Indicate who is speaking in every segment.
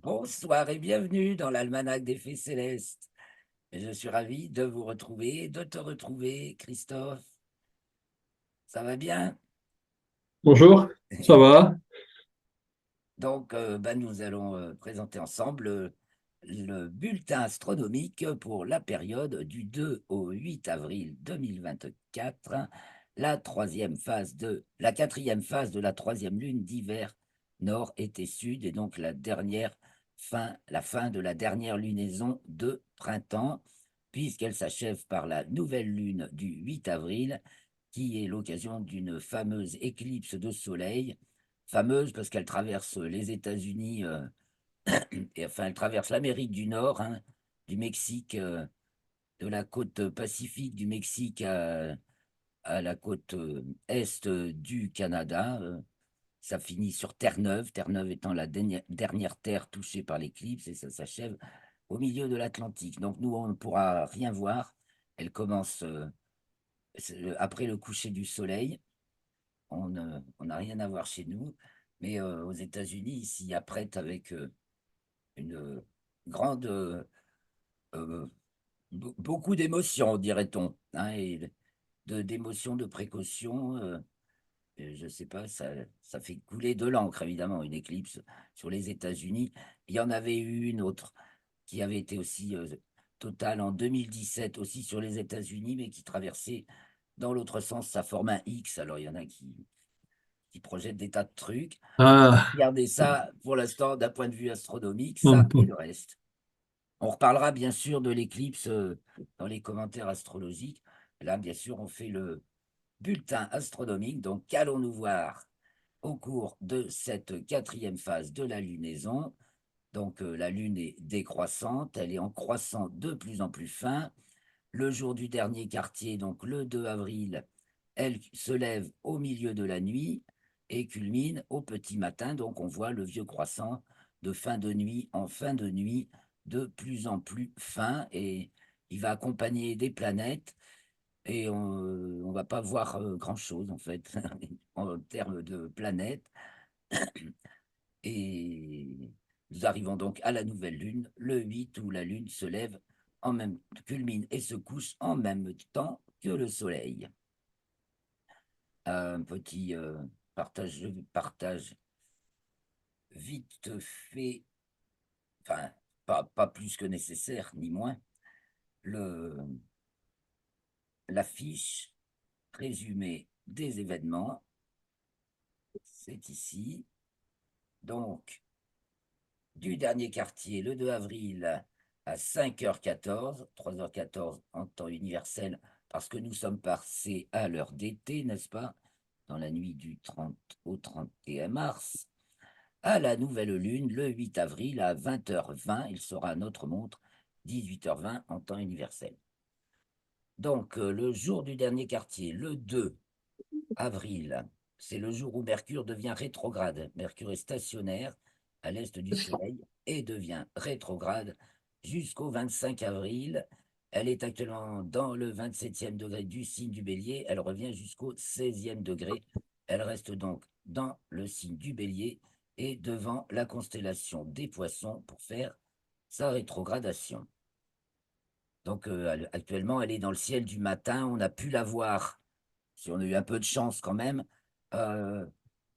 Speaker 1: Bonsoir et bienvenue dans l'Almanach des Fées Célestes. Je suis ravi de vous retrouver, de te retrouver, Christophe. Ça va bien?
Speaker 2: Bonjour, ça va?
Speaker 1: Donc, nous allons présenter ensemble le bulletin astronomique pour la période du 2 au 8 avril 2024, la quatrième phase de la troisième lune d'hiver nord, été, sud, et donc la fin de la dernière lunaison de printemps, puisqu'elle s'achève par la nouvelle lune du 8 avril, qui est l'occasion d'une fameuse éclipse de soleil, fameuse parce qu'elle traverse les États-Unis, et enfin elle traverse l'Amérique du Nord, hein, du Mexique, de la côte pacifique du Mexique à la côte est du Canada. Ça finit sur Terre-Neuve, Terre-Neuve étant la dernière terre touchée par l'éclipse, et ça s'achève au milieu de l'Atlantique. Donc nous, on ne pourra rien voir. Elle commence après le coucher du soleil. On n'a rien à voir chez nous, mais aux États-Unis, ils s'y apprêtent avec une grande, euh, beaucoup d'émotions, dirait-on, hein, et d'émotions, de précautions. Et je ne sais pas, ça fait couler de l'encre, évidemment, une éclipse sur les États-Unis. Il y en avait eu une autre qui avait été aussi totale en 2017, aussi sur les États-Unis, mais qui traversait dans l'autre sens, ça forme un X. Alors, il y en a qui projettent des tas de trucs.
Speaker 2: Ah,
Speaker 1: Regardez ça, pour l'instant, d'un point de vue astronomique, ça
Speaker 2: hum,
Speaker 1: et
Speaker 2: hum.
Speaker 1: le reste. On reparlera bien sûr de l'éclipse dans les commentaires astrologiques. Là, bien sûr, on fait le bulletin astronomique. Donc, qu'allons-nous voir au cours de cette quatrième phase de la lunaison? Donc, la Lune est décroissante, elle est en croissant de plus en plus fin. Le jour du dernier quartier, donc le 2 avril, elle se lève au milieu de la nuit et culmine au petit matin. Donc, on voit le vieux croissant de fin de nuit en fin de nuit, de plus en plus fin, et il va accompagner des planètes, et on ne va pas voir grand-chose en fait en termes de planètes. Et nous arrivons donc à la nouvelle lune, le 8, où la lune se lève culmine et se couche en même temps que le soleil. Un petit je partage vite fait, enfin, pas plus que nécessaire, ni moins, le, l'affiche résumée des événements. C'est ici. Donc, du dernier quartier, le 2 avril à 5h14, 3h14 en temps universel, parce que nous sommes passés à l'heure d'été, n'est-ce pas? Dans la nuit du 30 au 31 mars. À la nouvelle lune, le 8 avril à 20h20, il sera à notre montre 18h20 en temps universel. Donc, le jour du dernier quartier, le 2 avril, c'est le jour où Mercure devient rétrograde. Mercure est stationnaire à l'est du Soleil et devient rétrograde jusqu'au 25 avril. Elle est actuellement dans le 27e degré du signe du Bélier. Elle revient jusqu'au 16e degré. Elle reste donc dans le signe du Bélier et devant la constellation des Poissons pour faire sa rétrogradation. Donc actuellement, elle est dans le ciel du matin. On a pu la voir, si on a eu un peu de chance quand même, euh,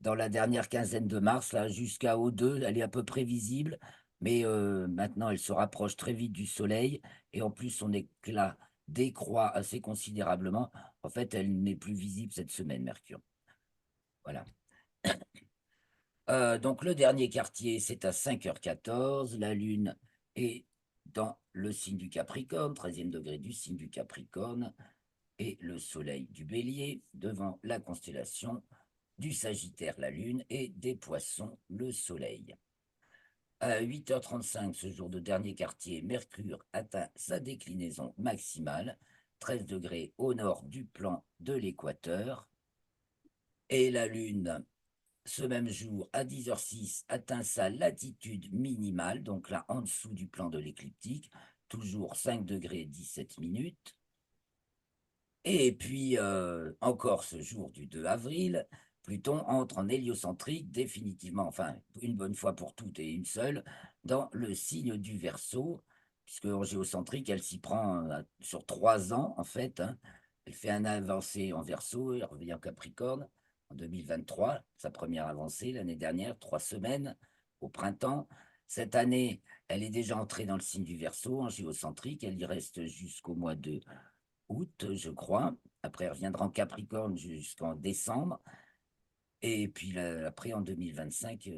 Speaker 1: dans la dernière quinzaine de mars, là, jusqu'à O2, elle est à peu près visible, mais maintenant, elle se rapproche très vite du Soleil, et en plus, son éclat décroît assez considérablement. En fait, elle n'est plus visible cette semaine, Mercure. Voilà. Donc, le dernier quartier, c'est à 5h14. La Lune est dans le signe du Capricorne, 13e degré du signe du Capricorne, et le Soleil du Bélier devant la constellation du Sagittaire, la Lune, et des Poissons, le Soleil. À 8h35, ce jour de dernier quartier, Mercure atteint sa déclinaison maximale, 13 degrés au nord du plan de l'équateur, et la Lune, ce même jour, à 10h06, atteint sa latitude minimale, donc là en dessous du plan de l'écliptique, toujours 5 degrés 17 minutes. Et puis, encore ce jour du 2 avril, Pluton entre en héliocentrique définitivement, enfin une bonne fois pour toutes et une seule, dans le signe du Verseau, puisque en géocentrique, elle s'y prend sur 3 ans en fait, hein. Elle fait un avancée en Verseau, elle revient en Capricorne en 2023, sa première avancée l'année dernière, 3 semaines au printemps. Cette année, elle est déjà entrée dans le signe du Verseau en géocentrique, elle y reste jusqu'au mois de août, je crois. Après, elle reviendra en Capricorne jusqu'en décembre. Et puis après, en 2025,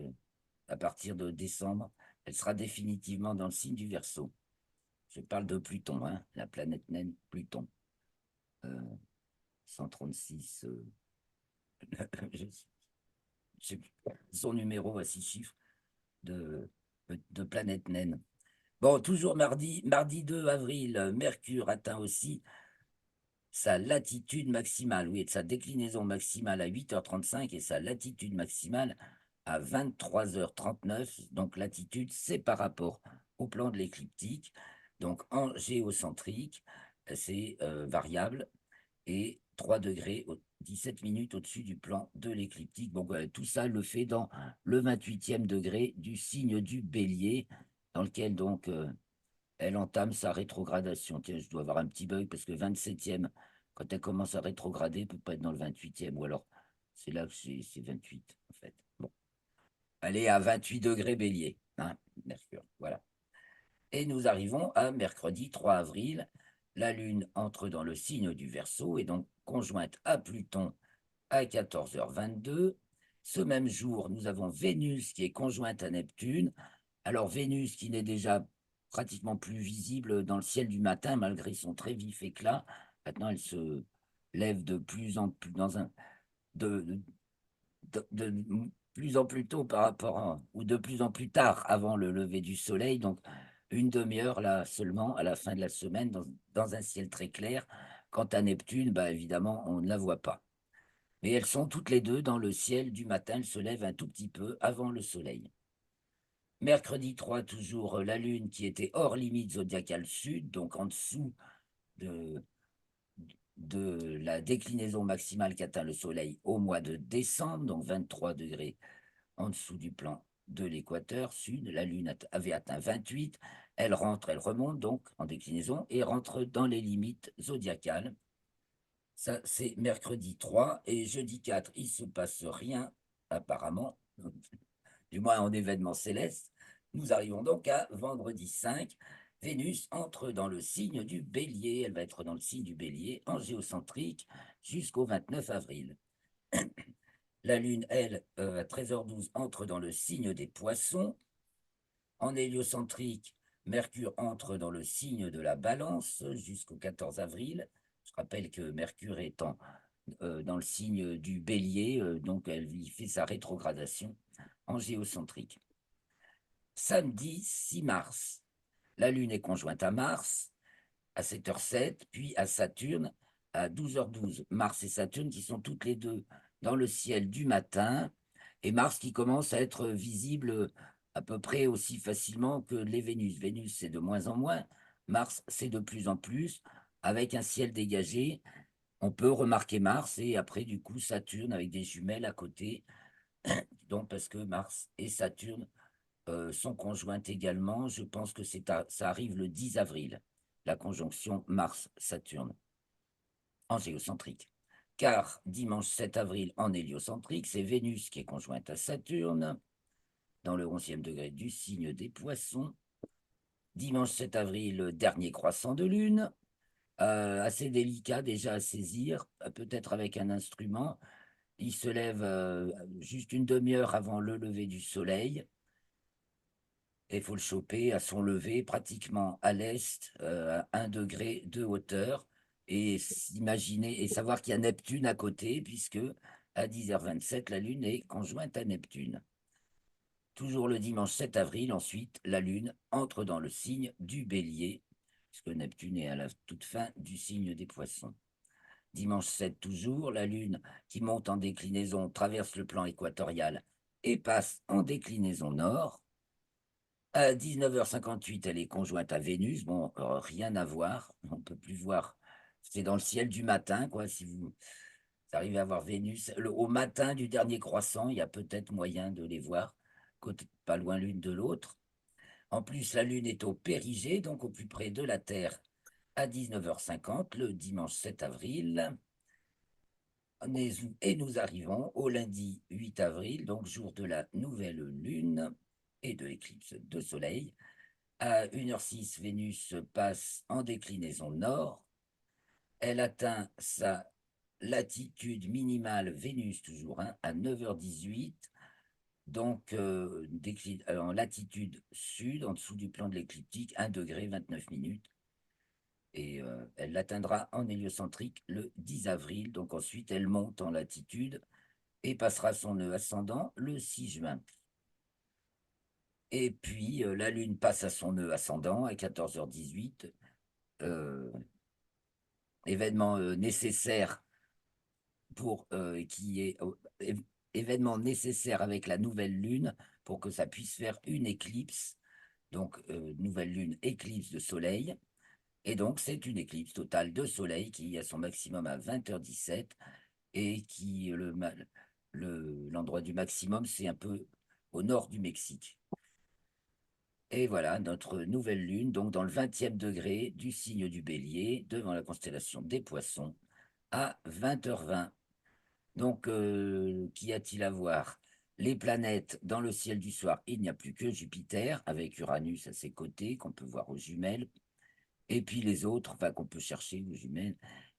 Speaker 1: à partir de décembre, elle sera définitivement dans le signe du Verseau. Je parle de Pluton, hein, la planète naine Pluton. 136, je sais plus, son numéro à 6 chiffres de planète naine. Bon, toujours mardi 2 avril, Mercure atteint aussi sa latitude maximale, oui, et de sa déclinaison maximale à 8h35 et sa latitude maximale à 23h39. Donc, latitude, c'est par rapport au plan de l'écliptique. Donc, en géocentrique, c'est variable et 3 degrés, 17 minutes au-dessus du plan de l'écliptique. Donc, tout ça le fait dans le 28e degré du signe du Bélier, dans lequel donc elle entame sa rétrogradation. Tiens, je dois avoir un petit bug parce que 27e, quand elle commence à rétrograder, peut pas être dans le 28e. Ou alors, c'est là que c'est 28, en fait. Bon. Elle est à 28 degrés Bélier, hein, Mercure. Voilà. Et nous arrivons à mercredi 3 avril. La Lune entre dans le signe du Verseau et donc conjointe à Pluton à 14h22. Ce même jour, nous avons Vénus qui est conjointe à Neptune. Alors Vénus qui n'est déjà pratiquement plus visible dans le ciel du matin malgré son très vif éclat. Maintenant, elle se lève de plus en plus de, de plus en plus tôt par rapport ou de plus en plus tard avant le lever du soleil. Donc une demi-heure là seulement à la fin de la semaine dans un ciel très clair. Quant à Neptune, bah, évidemment, on ne la voit pas. Mais elles sont toutes les deux dans le ciel du matin. Elles se lèvent un tout petit peu avant le soleil. Mercredi 3, toujours la Lune qui était hors limite zodiacale sud, donc en dessous de, de la déclinaison maximale qu'atteint le Soleil au mois de décembre, donc 23 degrés en dessous du plan de l'équateur sud. La Lune avait atteint 28. Elle rentre, elle remonte donc en déclinaison et rentre dans les limites zodiacales. Ça, c'est mercredi 3 et jeudi 4, il ne se passe rien apparemment, du moins en événement céleste. Nous arrivons donc à vendredi 5. Vénus entre dans le signe du Bélier. Elle va être dans le signe du Bélier en géocentrique jusqu'au 29 avril. La Lune, elle, à 13h12, entre dans le signe des Poissons. En héliocentrique, Mercure entre dans le signe de la Balance jusqu'au 14 avril. Je rappelle que Mercure est dans le signe du Bélier, donc elle y fait sa rétrogradation en géocentrique. Samedi 6 mars, la Lune est conjointe à Mars à 7h07, puis à Saturne à 12h12. Mars et Saturne qui sont toutes les deux dans le ciel du matin, et Mars qui commence à être visible à peu près aussi facilement que les Vénus. Vénus, c'est de moins en moins. Mars, c'est de plus en plus. Avec un ciel dégagé, on peut remarquer Mars et après, du coup, Saturne avec des jumelles à côté. Donc, parce que Mars et Saturne sont conjointes également. Je pense que ça arrive le 10 avril, la conjonction Mars-Saturne en géocentrique. Car dimanche 7 avril en héliocentrique, c'est Vénus qui est conjointe à Saturne dans le 11e degré du signe des Poissons. Dimanche 7 avril, dernier croissant de lune, assez délicat déjà à saisir, peut-être avec un instrument. Il se lève juste une demi-heure avant le lever du soleil. Et il faut le choper à son lever, pratiquement à l'est, à 1 degré de hauteur, et s'imaginer et savoir qu'il y a Neptune à côté, puisque à 10h27, la Lune est conjointe à Neptune. Toujours le dimanche 7 avril, ensuite, la Lune entre dans le signe du Bélier, puisque Neptune est à la toute fin du signe des Poissons. Dimanche 7 toujours, la Lune qui monte en déclinaison traverse le plan équatorial et passe en déclinaison nord. À 19h58, elle est conjointe à Vénus. Bon, rien à voir. On ne peut plus voir. C'est dans le ciel du matin, quoi. Vous arrivez à voir Vénus. Au matin du dernier croissant, il y a peut-être moyen de les voir, pas loin l'une de l'autre. En plus, la Lune est au périgée, donc au plus près de la Terre, à 19h50, le dimanche 7 avril. Et nous arrivons au lundi 8 avril, donc jour de la nouvelle Lune et de l'éclipse de Soleil. À 1h06, Vénus passe en déclinaison nord. Elle atteint sa latitude minimale, Vénus toujours, hein, à 9h18, donc en latitude sud, en dessous du plan de l'écliptique, 1 degré 29 minutes. Et elle l'atteindra en héliocentrique le 10 avril. Donc ensuite, elle monte en latitude et passera son nœud ascendant le 6 juin. Et puis, la Lune passe à son nœud ascendant à 14h18. Événement nécessaire qui est événement nécessaire avec la nouvelle Lune pour que ça puisse faire une éclipse. Donc, nouvelle Lune, éclipse de Soleil. Et donc, c'est une éclipse totale de Soleil qui a son maximum à 20h17 et qui, l'endroit du maximum, c'est un peu au nord du Mexique. Et voilà notre nouvelle lune, donc dans le 20e degré du signe du Bélier, devant la constellation des Poissons, à 20h20. Donc, qu'y a-t-il à voir? Les planètes dans le ciel du soir, il n'y a plus que Jupiter, avec Uranus à ses côtés, qu'on peut voir aux jumelles. Et puis les autres, enfin qu'on peut chercher aux jumelles.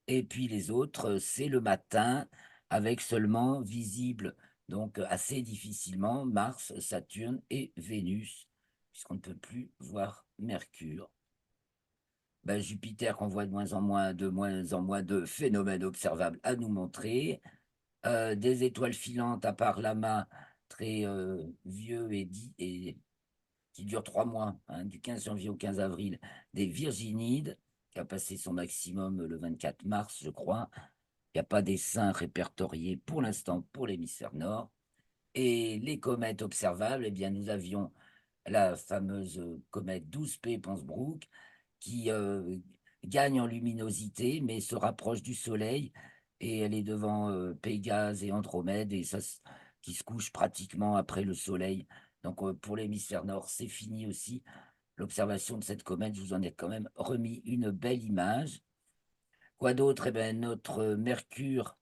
Speaker 1: Et puis les autres, c'est le matin, avec seulement visible, donc assez difficilement, Mars, Saturne et Vénus, puisqu'on ne peut plus voir Mercure. Ben, Jupiter qu'on voit de moins en moins de phénomènes observables à nous montrer. Des étoiles filantes, à part Lama, très vieux et qui dure 3 mois, hein, du 15 janvier au 15 avril, des Virginides, qui a passé son maximum le 24 mars, je crois. Il n'y a pas d'essaim répertorié pour l'instant pour l'hémisphère nord. Et les comètes observables, eh bien, nous avions la fameuse comète 12P Ponsbrook qui gagne en luminosité, mais se rapproche du Soleil. Et elle est devant Pégase et Andromède, et qui se couche pratiquement après le Soleil. Donc pour l'hémisphère nord, c'est fini aussi. L'observation de cette comète, je vous en ai quand même remis une belle image. Quoi d'autre? Eh bien, notre Mercure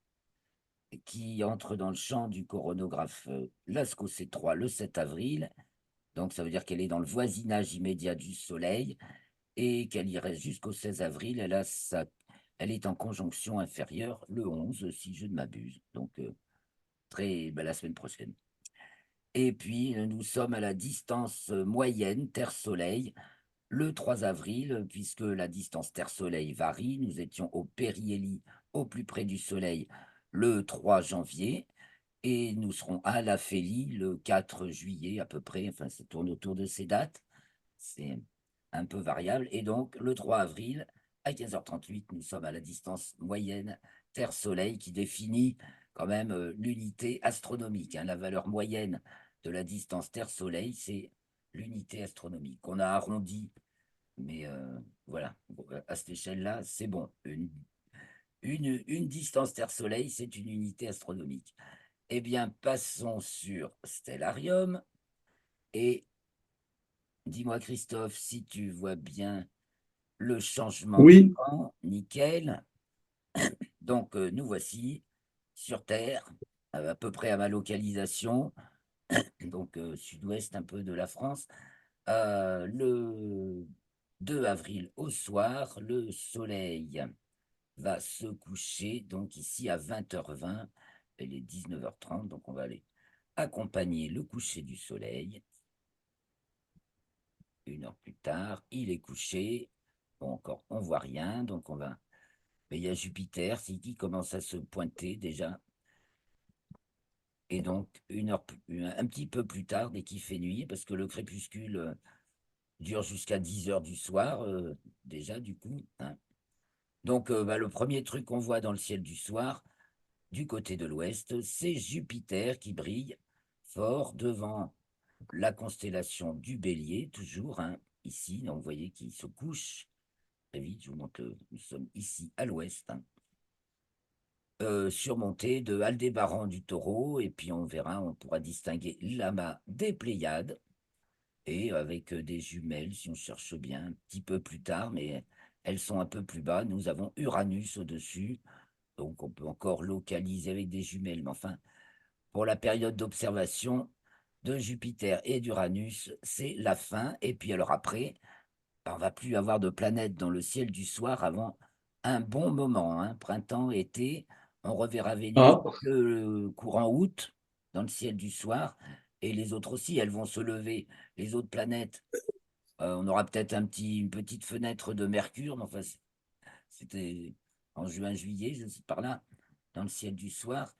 Speaker 1: qui entre dans le champ du coronographe Lascaux C3 le 7 avril. Donc ça veut dire qu'elle est dans le voisinage immédiat du Soleil et qu'elle y reste jusqu'au 16 avril. Elle est en conjonction inférieure le 11, si je ne m'abuse. Donc la semaine prochaine. Et puis nous sommes à la distance moyenne Terre-Soleil le 3 avril, puisque la distance Terre-Soleil varie. Nous étions au périhélie, au plus près du Soleil, le 3 janvier. Et nous serons à la Félie le 4 juillet à peu près, enfin ça tourne autour de ces dates, c'est un peu variable. Et donc le 3 avril à 15h38, nous sommes à la distance moyenne Terre-Soleil qui définit quand même l'unité astronomique, hein. La valeur moyenne de la distance Terre-Soleil, c'est l'unité astronomique. On a arrondi, mais voilà, à cette échelle-là, c'est bon. Une distance Terre-Soleil, c'est une unité astronomique. Eh bien, passons sur Stellarium. Et dis-moi, Christophe, si tu vois bien le changement
Speaker 2: Oui,
Speaker 1: d'écran, nickel. Donc, nous voici sur Terre, à peu près à ma localisation, donc sud-ouest un peu de la France. Le 2 avril au soir, le soleil va se coucher, donc ici à 20h20, elle est 19h30, donc on va aller accompagner le coucher du soleil. 1 heure plus tard, il est couché. Bon, encore, on voit rien, donc on va. Mais il y a Jupiter, c'est qui commence à se pointer déjà. Et donc, un petit peu plus tard, dès qu'il fait nuit, parce que le crépuscule dure jusqu'à 10 heures du soir, déjà, du coup, hein. Donc, le premier truc qu'on voit dans le ciel du soir, du côté de l'ouest, c'est Jupiter qui brille fort devant la constellation du Bélier, toujours, hein, ici. Donc, vous voyez qu'il se couche très vite. Je vous montre nous sommes ici à l'ouest, hein. surmonté de Aldébaran du Taureau, et puis on verra, on pourra distinguer l'amas des Pléiades, et avec des jumelles, si on cherche bien, un petit peu plus tard, mais elles sont un peu plus bas. Nous avons Uranus au-dessus, donc on peut encore localiser avec des jumelles, mais enfin, pour la période d'observation de Jupiter et d'Uranus, c'est la fin. Et puis alors après, on va plus avoir de planètes dans le ciel du soir avant un bon moment, hein. Printemps, été, on reverra Vénus
Speaker 2: Ah,
Speaker 1: que le courant août dans le ciel du soir, et les autres aussi, elles vont se lever, les autres planètes. On aura peut-être une petite fenêtre de Mercure, mais enfin, c'était en juin, juillet, je sais par là, dans le ciel du soir.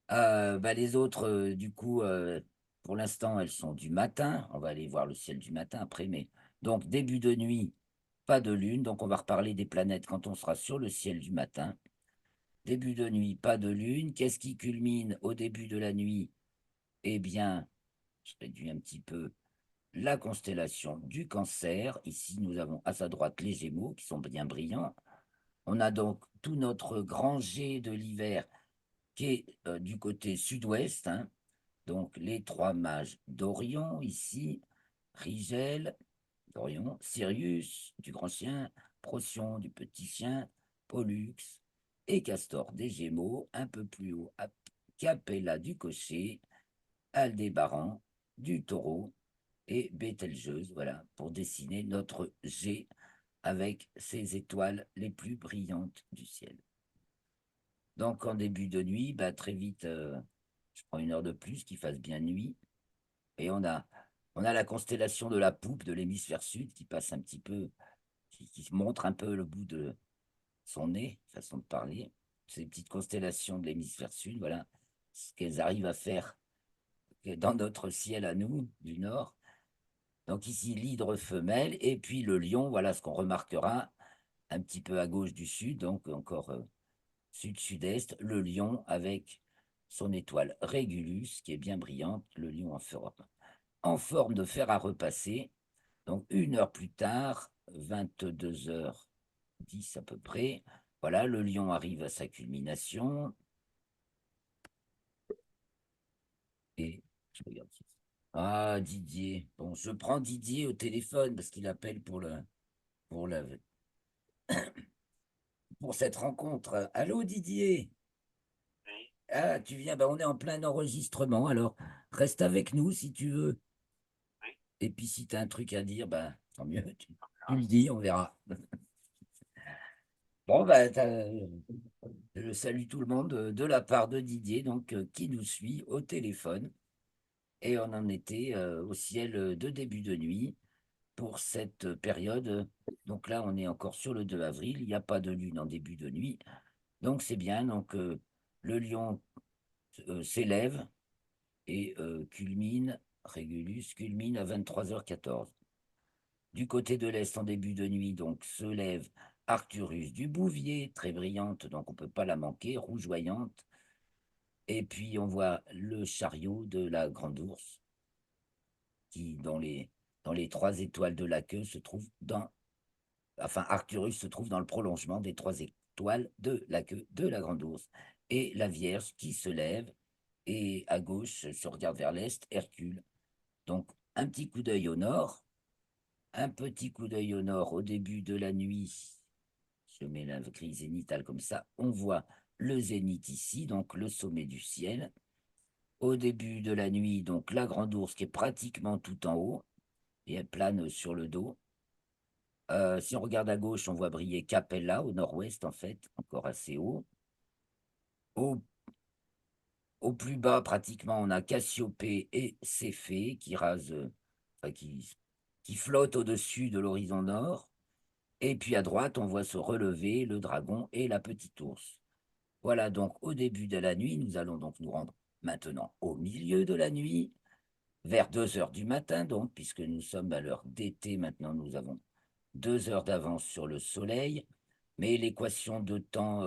Speaker 1: Bah, les autres, du coup, pour l'instant, elles sont du matin. On va aller voir le ciel du matin après, mais donc début de nuit, pas de lune. Donc on va reparler des planètes quand on sera sur le ciel du matin. Début de nuit, pas de lune. Qu'est-ce qui culmine au début de la nuit? Eh bien, je réduis un petit peu la constellation du Cancer. Ici, nous avons à sa droite les Gémeaux qui sont bien brillants. On a donc tout notre grand jet de l'hiver qui est du côté sud-ouest, hein. Donc les trois mages d'Orion ici, Rigel d'Orion, Sirius du grand chien, Procyon du petit chien, Pollux et Castor des Gémeaux, un peu plus haut, Capella du cocher, Aldébaran du taureau et Bételgeuse, voilà, pour dessiner notre G avec ces étoiles les plus brillantes du ciel. Donc en début de nuit, bah, très vite, je prends une heure de plus, qu'il fasse bien nuit. Et on a la constellation de la poupe de l'hémisphère sud qui passe un petit peu, qui montre un peu le bout de son nez, façon de parler. Ces petites constellations de l'hémisphère sud, voilà ce qu'elles arrivent à faire dans notre ciel à nous, du nord. Donc ici, l'hydre femelle, et puis le lion, voilà ce qu'on remarquera un petit peu à gauche du sud, donc encore sud-sud-est, le lion avec son étoile Régulus, qui est bien brillante, le lion en forme de fer à repasser. Donc une heure plus tard, 22h10 à peu près, voilà, le lion arrive à sa culmination. Et je regarde. Ah, Didier. Bon, je prends Didier au téléphone parce qu'il appelle pour la, pour cette rencontre. Allô, Didier? Ah, tu viens, bah, on est en plein enregistrement, alors reste avec nous si tu veux. Et puis si tu as un truc à dire, bah, tant mieux, tu le dis, on verra. Bon, bah, je salue tout le monde de la part de Didier, donc, qui nous suit au téléphone. Et on en était au ciel de début de nuit pour cette période. Donc là, on est encore sur le 2 avril, il n'y a pas de lune en début de nuit. Donc c'est bien. Donc le lion s'élève et Régulus culmine à 23h14. Du côté de l'Est, en début de nuit, donc se lève Arcturus du Bouvier, très brillante, donc on ne peut pas la manquer, rougeoyante. Et puis on voit le chariot de la Grande Ourse, qui, dans les trois étoiles de la queue, se trouve enfin, Arcturus se trouve dans le prolongement des trois étoiles de la queue de la Grande Ourse. Et la Vierge qui se lève, et à gauche, se regarde vers l'Est, Hercule. Donc, un petit coup d'œil au nord, un petit coup d'œil au nord au début de la nuit. Je mets la grille zénitale comme ça. On voit le zénith ici, donc le sommet du ciel. Au début de la nuit, donc la Grande Ourse qui est pratiquement tout en haut, et elle plane sur le dos. Si on regarde à gauche, on voit briller Capella au nord-ouest, en fait, encore assez haut. Au, au plus bas, pratiquement, on a Cassiopée et Céphée enfin, qui flottent au-dessus de l'horizon nord. Et puis à droite, on voit se relever le dragon et la petite ours. Voilà, donc au début de la nuit, nous allons donc nous rendre maintenant au milieu de la nuit, vers 2 heures du matin, donc, puisque nous sommes à l'heure d'été maintenant, nous avons 2 heures d'avance sur le soleil, mais l'équation de temps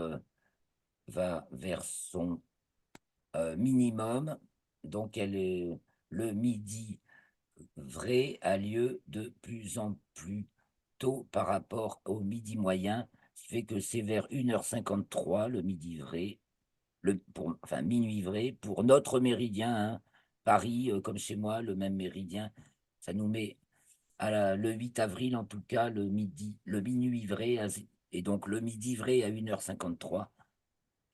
Speaker 1: va vers son minimum, donc le midi vrai a lieu de plus en plus tôt par rapport au midi moyen, ce qui fait que c'est vers 1h53 le midi vrai, enfin minuit vrai, pour notre méridien, hein. Paris, comme chez moi, le même méridien, ça nous met le 8 avril, en tout cas, le minuit vrai, et donc le midi vrai à 1h53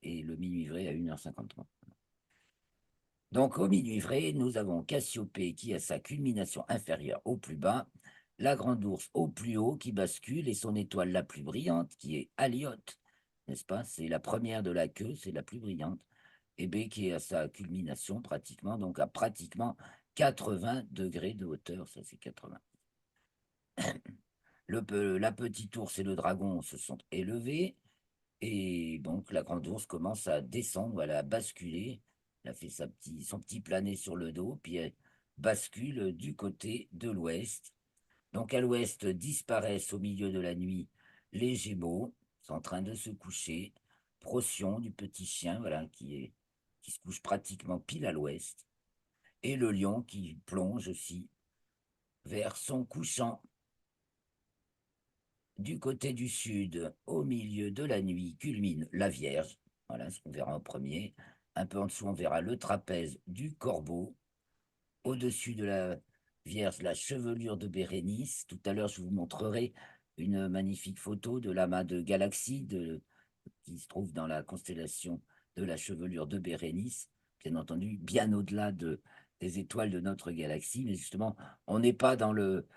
Speaker 1: et le minuit vrai à 1h53. Donc au minuit vrai, nous avons Cassiopée qui a sa culmination inférieure au plus bas, la Grande Ourse au plus haut qui bascule et son étoile la plus brillante qui est Aliotte, n'est-ce pas? C'est la première de la queue, c'est la plus brillante. Et B qui est à sa culmination pratiquement, donc à pratiquement 80 degrés de hauteur, ça c'est 80. La petite ours et le dragon se sont élevés et donc la grande ours commence à descendre, elle a basculé, elle a fait son petit plané sur le dos, puis elle bascule du côté de l'ouest. Donc à l'ouest disparaissent au milieu de la nuit les Gémeaux, sont en train de se coucher. Procyon du petit chien, voilà, qui se couche pratiquement pile à l'ouest, et le lion qui plonge aussi vers son couchant. Du côté du sud, au milieu de la nuit, culmine la Vierge. Voilà ce qu'on verra en premier. Un peu en dessous, on verra le trapèze du Corbeau. Au-dessus de la Vierge, la chevelure de Bérénice. Tout à l'heure, je vous montrerai une magnifique photo de l'amas de galaxies qui se trouve dans la constellation de la chevelure de Bérénice. Bien entendu, bien au-delà des étoiles de notre galaxie. Mais justement, on n'est pas dans le,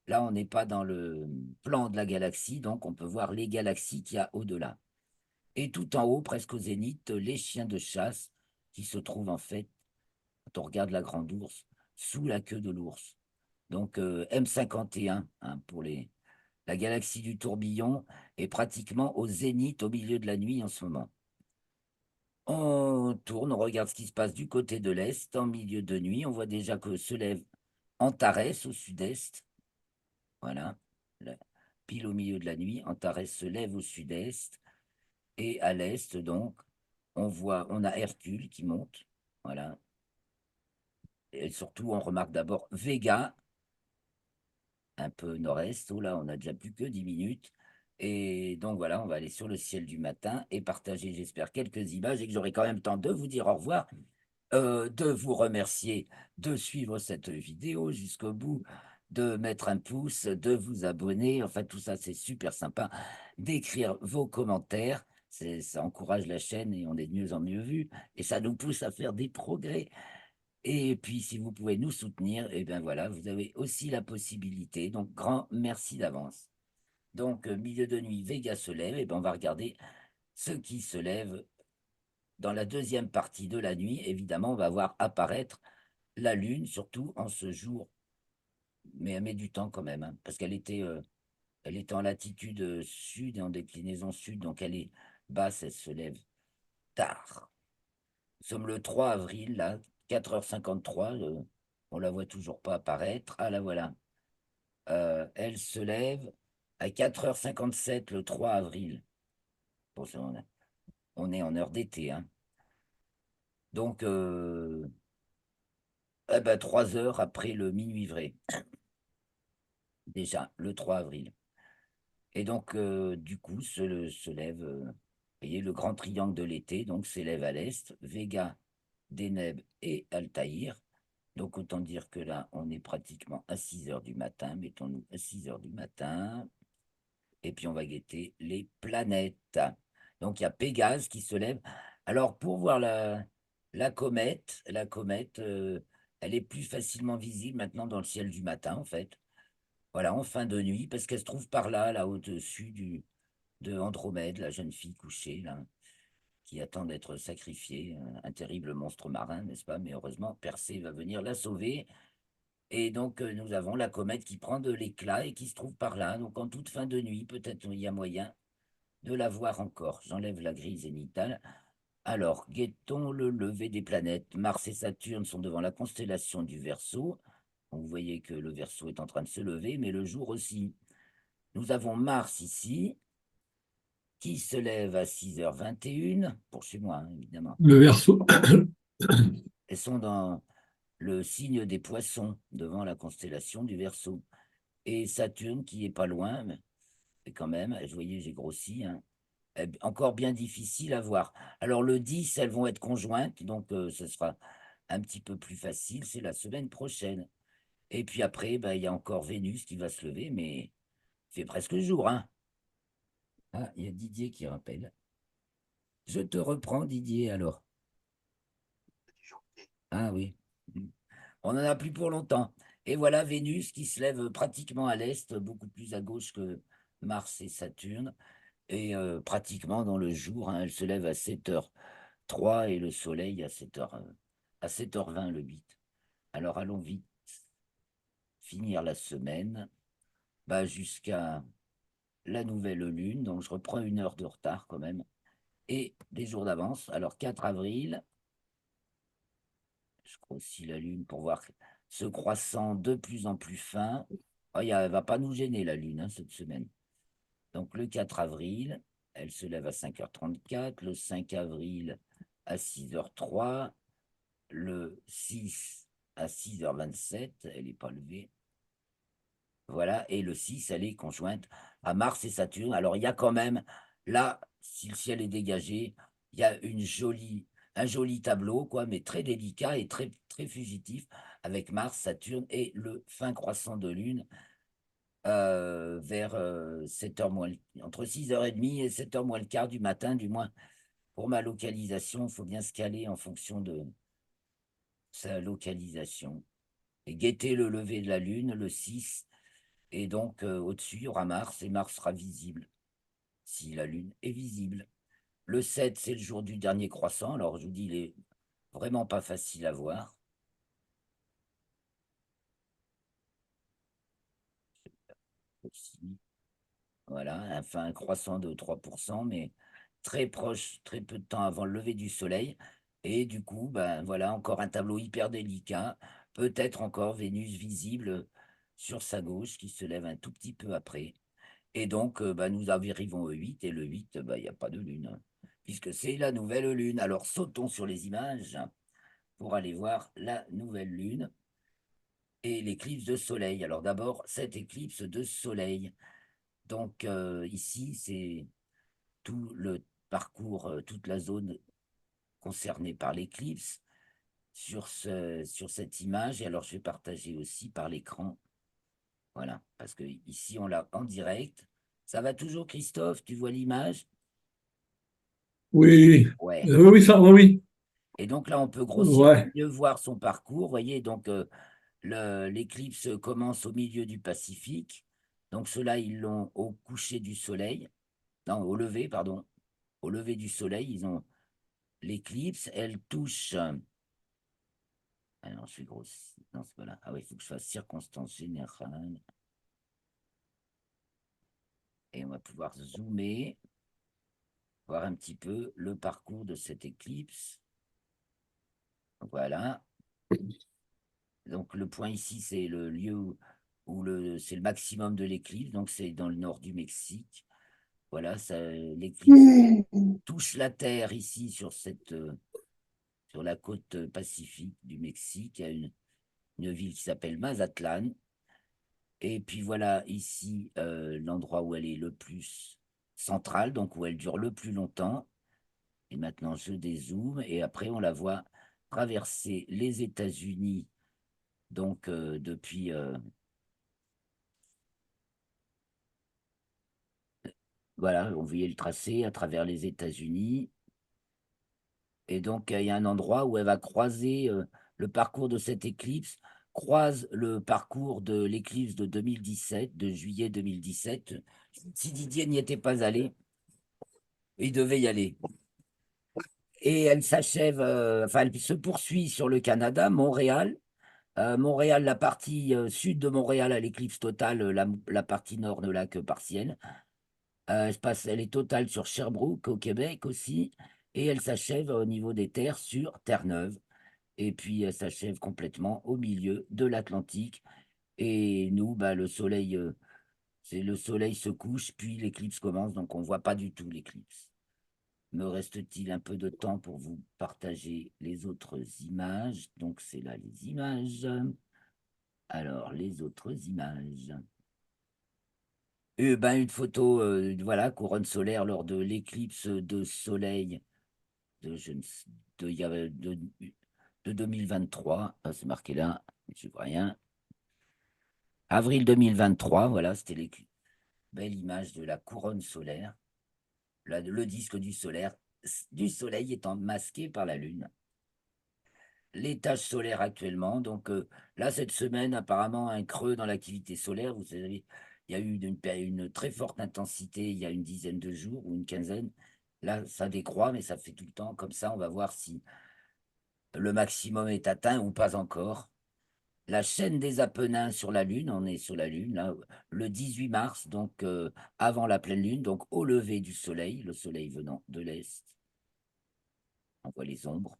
Speaker 1: là, on n'est pas dans le plan de la galaxie, donc on peut voir les galaxies qu'il y a au-delà. Et tout en haut, presque au zénith, les chiens de chasse qui se trouvent en fait, quand on regarde la grande ours, sous la queue de l'ours. Donc M51 hein, pour la galaxie du tourbillon est pratiquement au zénith au milieu de la nuit en ce moment. On tourne, on regarde ce qui se passe du côté de l'Est, en milieu de nuit. On voit déjà que se lève Antares au sud-est. Voilà, là, pile au milieu de la nuit. Antares se lève au sud-est. Et à l'Est, donc, on a Hercule qui monte. Voilà. Et surtout, on remarque d'abord Vega, un peu nord-est. Oh là, on a déjà plus que 10 minutes. Et donc voilà, on va aller sur le ciel du matin et partager, j'espère, quelques images et que j'aurai quand même le temps de vous dire au revoir. De vous remercier de suivre cette vidéo jusqu'au bout, de mettre un pouce, de vous abonner. Enfin, tout ça, c'est super sympa. D'écrire vos commentaires. Ça encourage la chaîne et on est de mieux en mieux vu. Et ça nous pousse à faire des progrès. Et puis, si vous pouvez nous soutenir, et bien voilà, vous avez aussi la possibilité. Donc, grand merci d'avance. Donc, milieu de nuit, Vega se lève. Et bien, on va regarder ce qui se lève dans la deuxième partie de la nuit. Évidemment, on va voir apparaître la Lune, surtout en ce jour, mais elle met du temps quand même, hein, parce elle était en latitude sud et en déclinaison sud, donc elle est basse, elle se lève tard. Nous sommes le 3 avril, là, 4h53, on la voit toujours pas apparaître. Ah, la voilà. Elle se lève à 4h57 le 3 avril. Bon, on est en heure d'été, hein. Donc, eh ben, 3 heures après le minuit vrai, déjà, le 3 avril. Et donc, du coup, se lève, vous voyez, le grand triangle de l'été, donc s'élève à l'est, Vega, Deneb et Altaïr. Donc, autant dire que là, on est pratiquement à 6 heures du matin. Mettons-nous à 6 heures du matin. Et puis, on va guetter les planètes. Donc, il y a Pégase qui se lève. Alors, pour voir la comète, elle est plus facilement visible maintenant dans le ciel du matin, en fait. Voilà, en fin de nuit, parce qu'elle se trouve par là, là, au-dessus de Andromède, la jeune fille couchée, là, qui attend d'être sacrifiée, un terrible monstre marin, n'est-ce pas? Mais heureusement, Persée va venir la sauver. Et donc, nous avons la comète qui prend de l'éclat et qui se trouve par là. Donc, en toute fin de nuit, peut-être il y a moyen de la voir encore. J'enlève la grille zénitale. Alors, guettons le lever des planètes. Mars et Saturne sont devant la constellation du Verseau. Vous voyez que le Verseau est en train de se lever, mais le jour aussi. Nous avons Mars ici, qui se lève à 6h21, pour chez moi, hein, évidemment.
Speaker 2: Le Verseau.
Speaker 1: Elles sont dans le signe des poissons, devant la constellation du Verseau. Et Saturne, qui est pas loin, mais quand même, vous voyez, j'ai grossi, hein, encore bien difficile à voir. Alors le 10, elles vont être conjointes, donc ce sera un petit peu plus facile, c'est la semaine prochaine. Et puis après, il y a encore Vénus qui va se lever, mais il fait presque jour, hein. Ah, il y a Didier qui rappelle. Je te reprends, Didier, alors. Ah oui. On n'en a plus pour longtemps. Et voilà Vénus qui se lève pratiquement à l'est, beaucoup plus à gauche que Mars et Saturne. Et pratiquement dans le jour, hein, elle se lève à 7h03 et le Soleil à 7h20 le 8. Alors allons vite finir la semaine jusqu'à la nouvelle lune. Donc je reprends 1 heure de retard quand même. Et des jours d'avance. Alors 4 avril, je grossis la lune pour voir ce croissant de plus en plus fin. Oh, elle va pas nous gêner la lune, hein, cette semaine. Donc le 4 avril, elle se lève à 5h34, le 5 avril à 6h03, le 6 à 6h27, elle n'est pas levée. Voilà, et le 6, elle est conjointe à Mars et Saturne. Alors il y a quand même, là, si le ciel est dégagé, il y a un joli tableau, quoi, mais très délicat et très, très fugitif, avec Mars, Saturne et le fin croissant de Lune vers 7h moins, entre 6h30 et 7h moins le quart du matin, du moins pour ma localisation, il faut bien se caler en fonction de sa localisation. Et guetter le lever de la Lune, le 6, et donc au-dessus, il y aura Mars, et Mars sera visible si la Lune est visible. Le 7, c'est le jour du dernier croissant, alors je vous dis, il est vraiment pas facile à voir. Aussi. Voilà, enfin un croissant de 3%, mais très proche, très peu de temps avant le lever du soleil. Et du coup, voilà, encore un tableau hyper délicat. Peut-être encore Vénus visible sur sa gauche qui se lève un tout petit peu après. Et donc, nous arrivons au 8, et le 8, il n'y a pas de lune, hein, puisque c'est la nouvelle lune. Alors sautons sur les images pour aller voir la nouvelle lune et l'éclipse de soleil. Alors d'abord, cette éclipse de soleil. Donc ici, c'est tout le parcours, toute la zone concernée par l'éclipse sur cette image. Et alors, je vais partager aussi par l'écran. Voilà, parce que ici, on l'a en direct. Ça va toujours, Christophe? Tu vois l'image?
Speaker 2: Oui,
Speaker 1: Ouais.
Speaker 2: oui, oui, ça, oui, oui.
Speaker 1: Et donc là, on peut grossièrement
Speaker 2: Ouais.
Speaker 1: mieux voir son parcours. Vous voyez, donc l'éclipse commence au milieu du Pacifique. Donc ceux-là, ils l'ont au coucher du soleil. Non, au lever, pardon. Au lever du soleil, ils ont l'éclipse. Elle touche. Ah non, je suis grosse. Non, c'est pas là. Ah oui, il faut que je fasse circonstance générale. Et on va pouvoir zoomer, voir un petit peu le parcours de cette éclipse. Voilà. Donc le point ici, c'est le lieu c'est le maximum de l'éclipse. Donc c'est dans le nord du Mexique. Voilà, l'éclipse touche la Terre ici sur la côte pacifique du Mexique. Il y a une ville qui s'appelle Mazatlan. Et puis voilà ici l'endroit où elle est le plus central, donc où elle dure le plus longtemps. Et maintenant, je dézoome et après, on la voit traverser les États-Unis, donc depuis, voilà, on voyait le tracé à travers les États-Unis. Et donc, il y a un endroit où elle va croiser le parcours de cette éclipse, croise le parcours de l'éclipse de 2017, de juillet 2017. Si Didier n'y était pas allé, il devait y aller. Et elle s'achève, enfin, elle se poursuit sur le Canada, Montréal. Montréal, la partie sud de Montréal à l'éclipse totale, la partie nord ne l'a que partielle. Elle est totale sur Sherbrooke, au Québec aussi. Et elle s'achève au niveau des terres sur Terre-Neuve. Et puis, elle s'achève complètement au milieu de l'Atlantique. Et nous, le soleil se couche, puis l'éclipse commence, donc on ne voit pas du tout l'éclipse. Me reste-t-il un peu de temps pour vous partager les autres images? Donc, c'est là les images. Alors, les autres images. Une photo, voilà, couronne solaire lors de l'éclipse de soleil de, je ne sais- de, il y a- de 2023. Ah, c'est marqué là, je vois rien. Avril 2023, voilà, c'était les belle image de la couronne solaire, le disque du soleil étant masqué par la Lune. Les tâches solaires actuellement, donc là, cette semaine, apparemment, un creux dans l'activité solaire. Vous savez, il y a eu une très forte intensité il y a une dizaine de jours ou une quinzaine. Là, ça décroît, mais ça fait tout le temps comme ça. On va voir si le maximum est atteint ou pas encore. La chaîne des Apennins sur la Lune, on est sur la Lune, là, le 18 mars, donc avant la pleine Lune, donc au lever du Soleil, le Soleil venant de l'Est. On voit les ombres.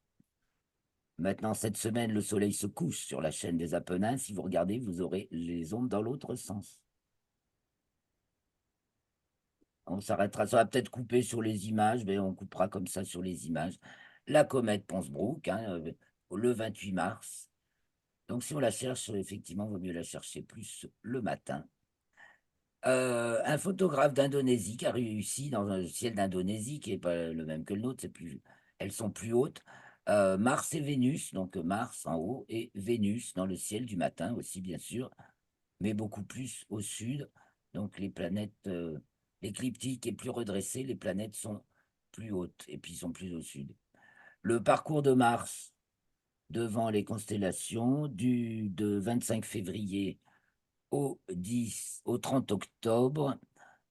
Speaker 1: Maintenant, cette semaine, le Soleil se couche sur la chaîne des Apennins. Si vous regardez, vous aurez les ombres dans l'autre sens. On s'arrêtera, ça va peut-être couper sur les images, mais on coupera comme ça sur les images. La comète Ponsbrook, hein, le 28 mars. Donc, si on la cherche, effectivement, il vaut mieux la chercher plus le matin. Un photographe d'Indonésie qui a réussi dans un ciel d'Indonésie qui n'est pas le même que le nôtre, elles sont plus hautes. Mars et Vénus, donc Mars en haut et Vénus dans le ciel du matin aussi, bien sûr, mais beaucoup plus au sud. Donc les planètes, l'écliptique est plus redressée, les planètes sont plus hautes et puis sont plus au sud. Le parcours de Mars devant les constellations de 25 février au 30 octobre.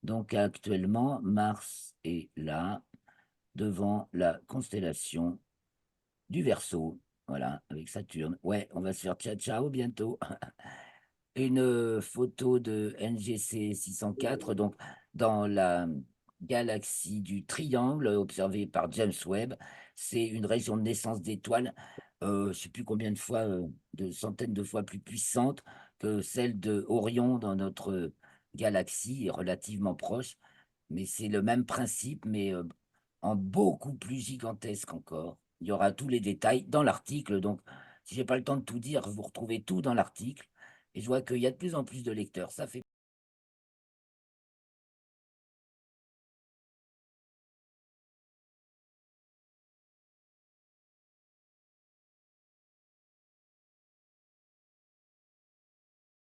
Speaker 1: Donc actuellement, Mars est là, devant la constellation du Verseau. Voilà, avec Saturne. Ouais, on va se faire ciao ciao bientôt. Une photo de NGC 604, donc dans la galaxie du Triangle observée par James Webb. C'est une région de naissance d'étoiles, je ne sais plus combien de fois, de centaines de fois plus puissante que celle de Orion dans notre galaxie, relativement proche. Mais c'est le même principe, mais en beaucoup plus gigantesque encore. Il y aura tous les détails dans l'article. Donc, si j'ai pas le temps de tout dire, vous retrouvez tout dans l'article. Et je vois qu'il y a de plus en plus de lecteurs. Ça fait